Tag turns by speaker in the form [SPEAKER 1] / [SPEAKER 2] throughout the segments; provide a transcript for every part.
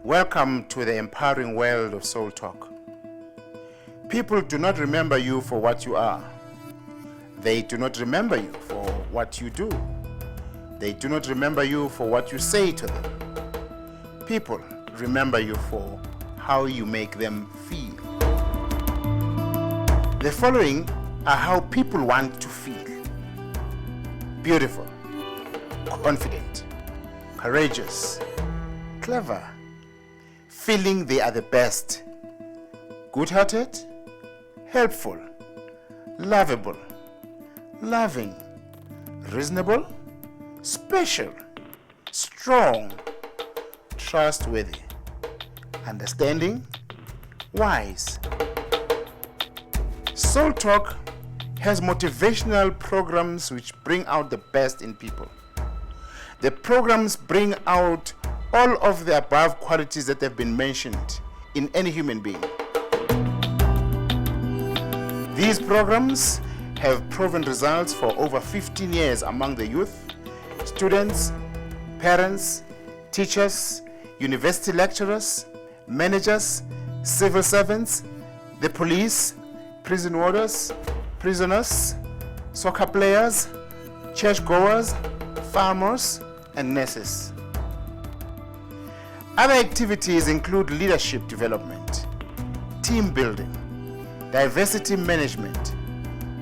[SPEAKER 1] Welcome to the empowering world of Soultalk. People do not remember you for what you are. They do not remember you for what you do. They do not remember you for what you say to them. People remember you for how you make them feel. The following are how people want to feel: beautiful, confident, courageous, clever, feeling they are the best, good-hearted, helpful, lovable, loving, reasonable, special, strong, trustworthy, understanding, wise. Soultalk has motivational programs which bring out the best in people. The programs bring out all of the above qualities that have been mentioned in any human being. These programs have proven results for over 15 years among the youth, students, parents, teachers, university lecturers, managers, civil servants, the police, prison warders, prisoners, soccer players, churchgoers, farmers, and nurses. Other activities include leadership development, team building, diversity management,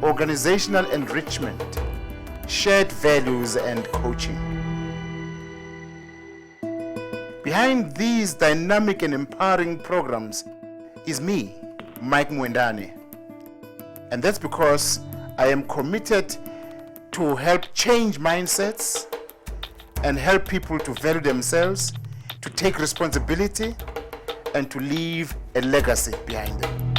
[SPEAKER 1] organizational enrichment, shared values, and coaching. Behind these dynamic and empowering programs is me, Mike Mwendane. And that's because I am committed to help change mindsets and help people to value themselves, to take responsibility, and to leave a legacy behind them.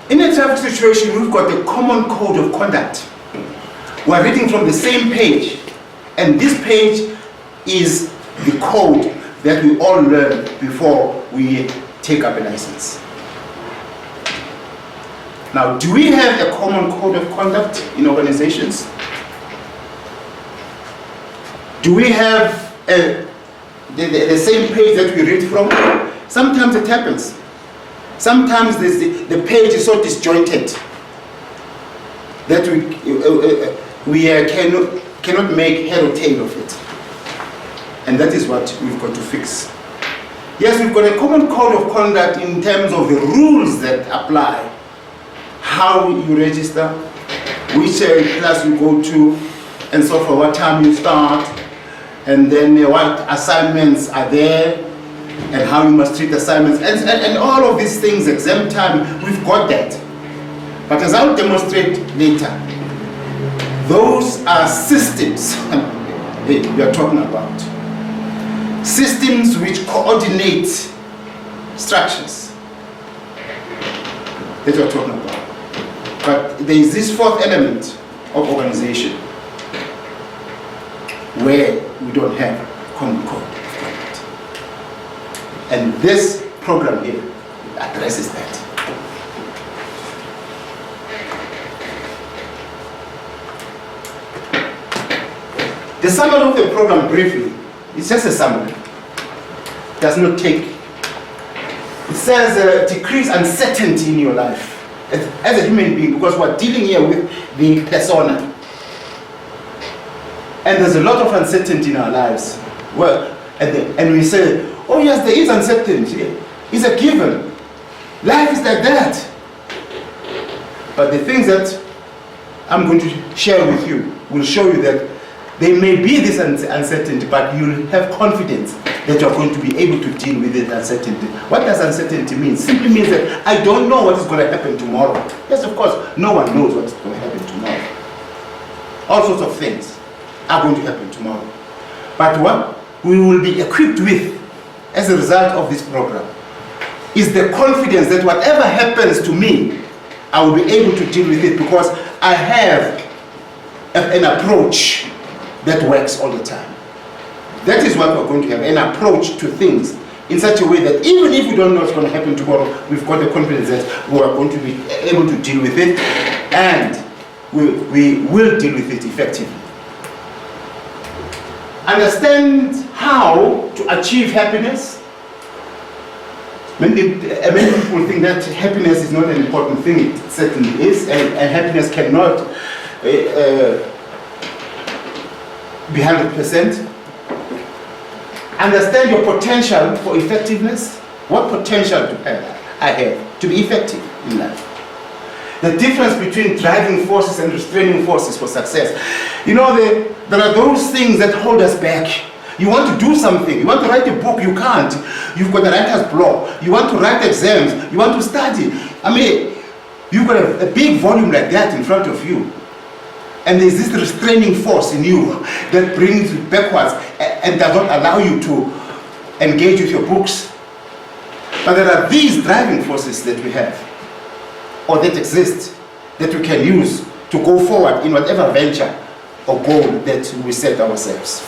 [SPEAKER 1] In a traffic situation, we've got a common code of conduct. We're reading from the same page, and this page is the code that we all learn before we take up a license. Now, do we have a common code of conduct in organizations? Do we have the same page that we read from? Sometimes it happens. Sometimes the page is so disjointed that we cannot make head or tail of it. And that is what we've got to fix. Yes, we've got a common code of conduct in terms of the rules that apply. How you register, which class you go to, and so for what time you start, and then what assignments are there, and how you must treat assignments, and all of these things, exam time, we've got that. But as I'll demonstrate later, those are systems we are talking about. Systems which coordinate structures that we're talking about. But there is this fourth element of organization where we don't have common code of conduct. And this program here addresses that. The summary of the program, briefly, it's just a summary. It does not take. It says decrease uncertainty in your life as a human being, because we're dealing here with the persona. And there's a lot of uncertainty in our lives. Well, and we say, oh yes, there is uncertainty. It's a given. Life is like that. But the things that I'm going to share with you will show you that there may be this uncertainty, but you'll have confidence that you're going to be able to deal with this uncertainty. What does uncertainty mean? Simply means that I don't know what is going to happen tomorrow. Yes, of course, no one knows what's going to happen tomorrow. All sorts of things are going to happen tomorrow. But what we will be equipped with as a result of this program is the confidence that whatever happens to me, I will be able to deal with it because I have an approach that works all the time. That is what we're going to have, an approach to things in such a way that even if we don't know what's going to happen tomorrow, we've got the confidence that we are going to be able to deal with it, and we will deal with it effectively. understand how to achieve happiness. Many people think that happiness is not an important thing. It certainly is, and happiness cannot be 100%. Understand your potential for effectiveness. What potential do I have to be effective in life? The difference between driving forces and restraining forces for success. You know, there are those things that hold us back. You want to do something, you want to write a book, you can't. You've got a writer's block. You want to write exams, you want to study. I mean, you've got a big volume like that in front of you. And there's this restraining force in you that brings you backwards and does not allow you to engage with your books. But there are these driving forces that we have, or that exist, that we can use to go forward in whatever venture or goal that we set ourselves.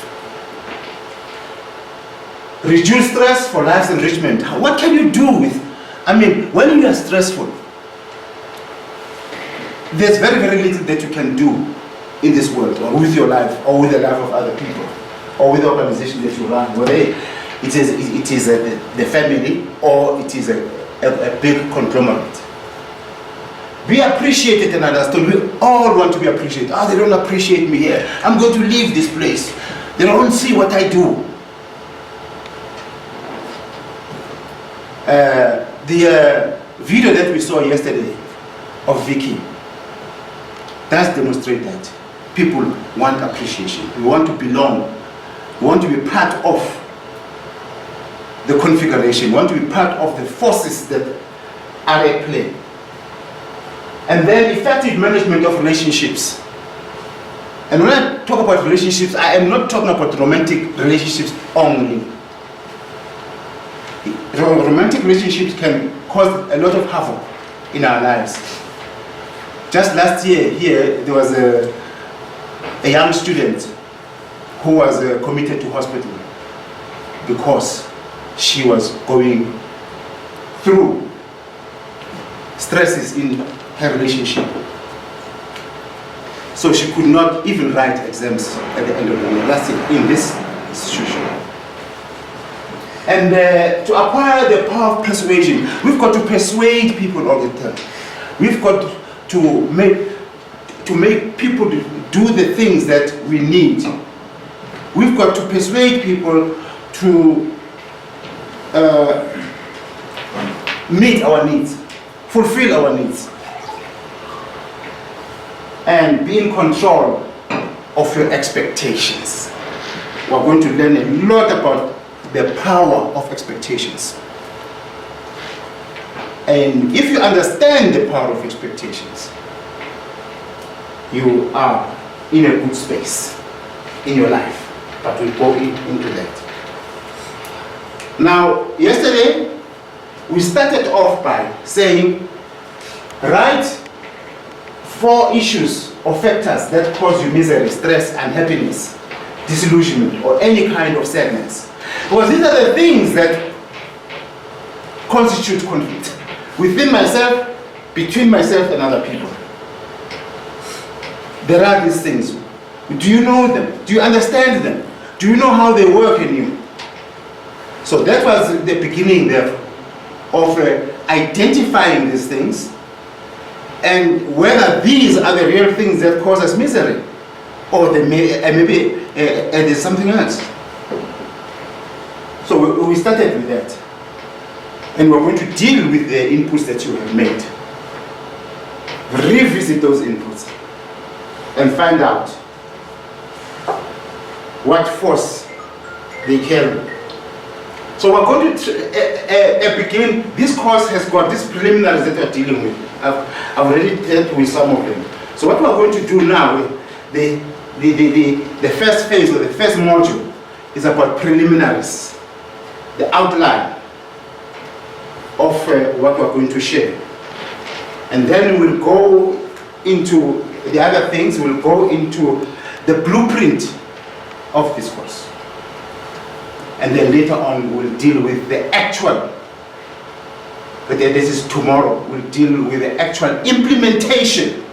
[SPEAKER 1] Reduce stress for life's enrichment. What can you do with, when you are stressful, there's very, very little that you can do in this world, or with your life, or with the life of other people, or with the organization that you run, whether it is the family, or it is a big conglomerate. Be appreciated and understood. We all want to be appreciated. They don't appreciate me here. I'm going to leave this place. They don't see what I do. The video that we saw yesterday of Vicky does demonstrate that people want appreciation. We want to belong. We want to be part of the configuration. We want to be part of the forces that are at play. And then effective management of relationships. And when I talk about relationships, I am not talking about romantic relationships only. Romantic relationships can cause a lot of havoc in our lives. Just last year here, there was a young student who was committed to hospital because she was going through stresses in her relationship. So she could not even write exams at the end of the year last year in this institution. And to acquire the power of persuasion, we've got to persuade people all the time. We've got to make people do the things that we need. We've got to persuade people to meet our needs, fulfill our needs, and be in control of your expectations. We're going to learn a lot about the power of expectations. And if you understand the power of expectations, you are in a good space in your life. But we'll go into that. Now, yesterday, we started off by saying, write 4 issues or factors that cause you misery, stress, unhappiness, disillusionment, or any kind of sadness. Because these are the things that constitute conflict within myself, between myself and other people. There are these things. Do you know them? Do you understand them? Do you know how they work in you? So that was the beginning there of identifying these things and whether these are the real things that cause us misery, or they maybe there's something else. So we started with that, and we're going to deal with the inputs that you have made, revisit those inputs, and find out what force they carry. So we're going to begin. This course has got these preliminaries that we're dealing with. I've already dealt with some of them. So what we're going to do now, the first phase or the first module is about preliminaries, the outline of what we're going to share. And then we'll go into the other things. We'll go into the blueprint of this course. And then later on we'll deal with the actual, but this is tomorrow, we'll deal with the actual implementation.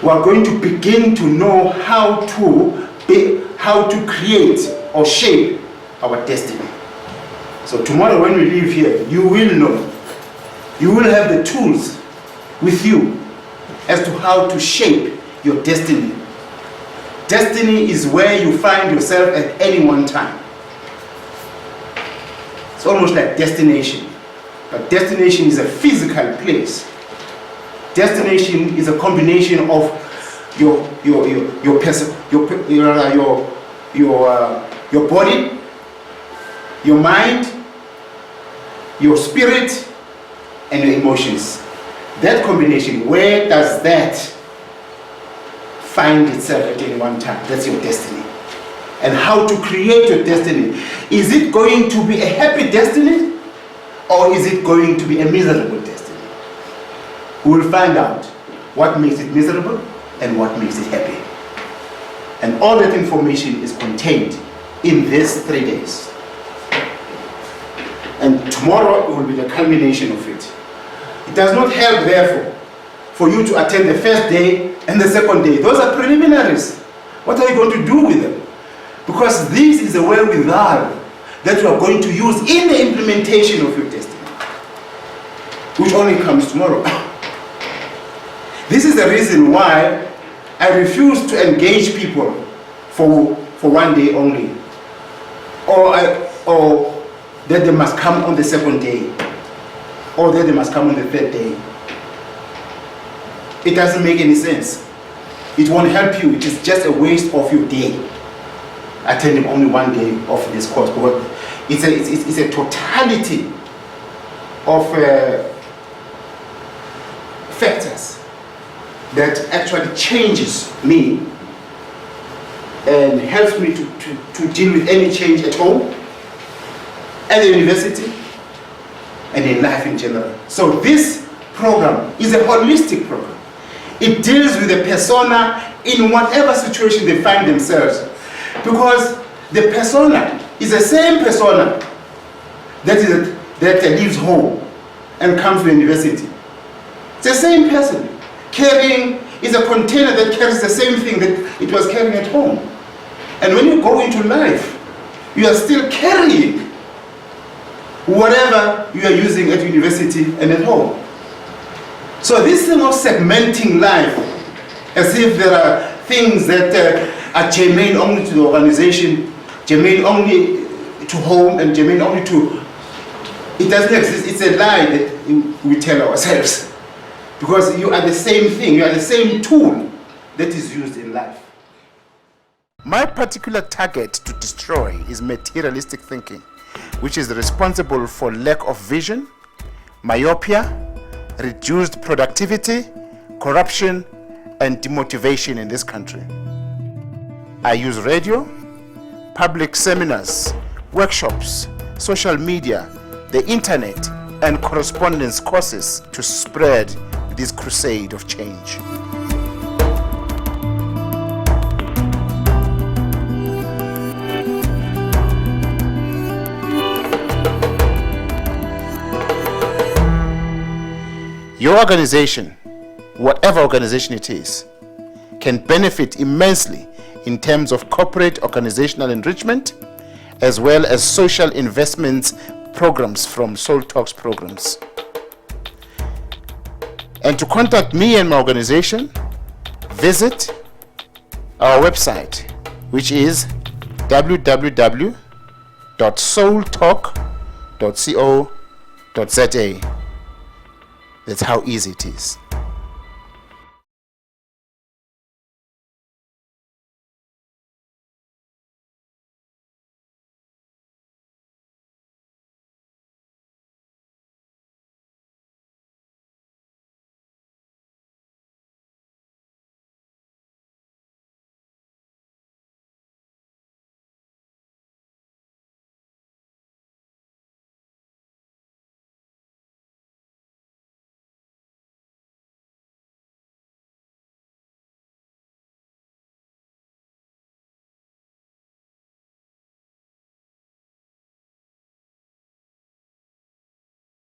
[SPEAKER 1] We're going to begin to know how how to create or shape our destiny. So tomorrow when we leave here, you will know, you will have the tools with you as to how to shape your destiny. Destiny is where you find yourself at any one time. It's almost like destination, but destination is a physical place. Destination is a combination of your body, your mind, your spirit, and your emotions. That combination, where does that find itself at any one time? That's your destiny. And how to create your destiny. Is it going to be a happy destiny, or is it going to be a miserable destiny? We will find out what makes it miserable and what makes it happy. And all that information is contained in these 3 days. And tomorrow will be the culmination of it. It does not help, therefore, for you to attend the first day and the second day. Those are preliminaries. What are you going to do with them? Because this is the wherewithal that you are going to use in the implementation of your destiny, which only comes tomorrow. This is the reason why I refuse to engage people for 1 day only, or that they must come on the second day, or that they must come on the third day. It doesn't make any sense. It won't help you. It is just a waste of your day attending only 1 day of this course, because it's a totality of factors that actually changes me and helps me to deal with any change at home, at the university, and in life in general. So this program is a holistic program. It deals with the persona in whatever situation they find themselves, because the persona is the same persona that leaves home and comes to the university. It's the same person. Carrying is a container that carries the same thing that it was carrying at home. And when you go into life, you are still carrying whatever you are using at university and at home. So this thing of segmenting life as if there are things that are germane only to the organization, germane only to home, and germane only to... It doesn't exist. It's a lie that we tell ourselves. Because you are the same thing, you are the same tool that is used in life. My particular target to destroy is materialistic thinking, which is responsible for lack of vision, myopia, reduced productivity, corruption, and demotivation in this country. I use radio, public seminars, workshops, social media, the internet, and correspondence courses to spread this crusade of change. Your organization, whatever organization it is, can benefit immensely in terms of corporate organizational enrichment, as well as social investments programs from Soultalk's programs. And to contact me and my organization, visit our website, which is www.soultalk.co.za. That's how easy it is.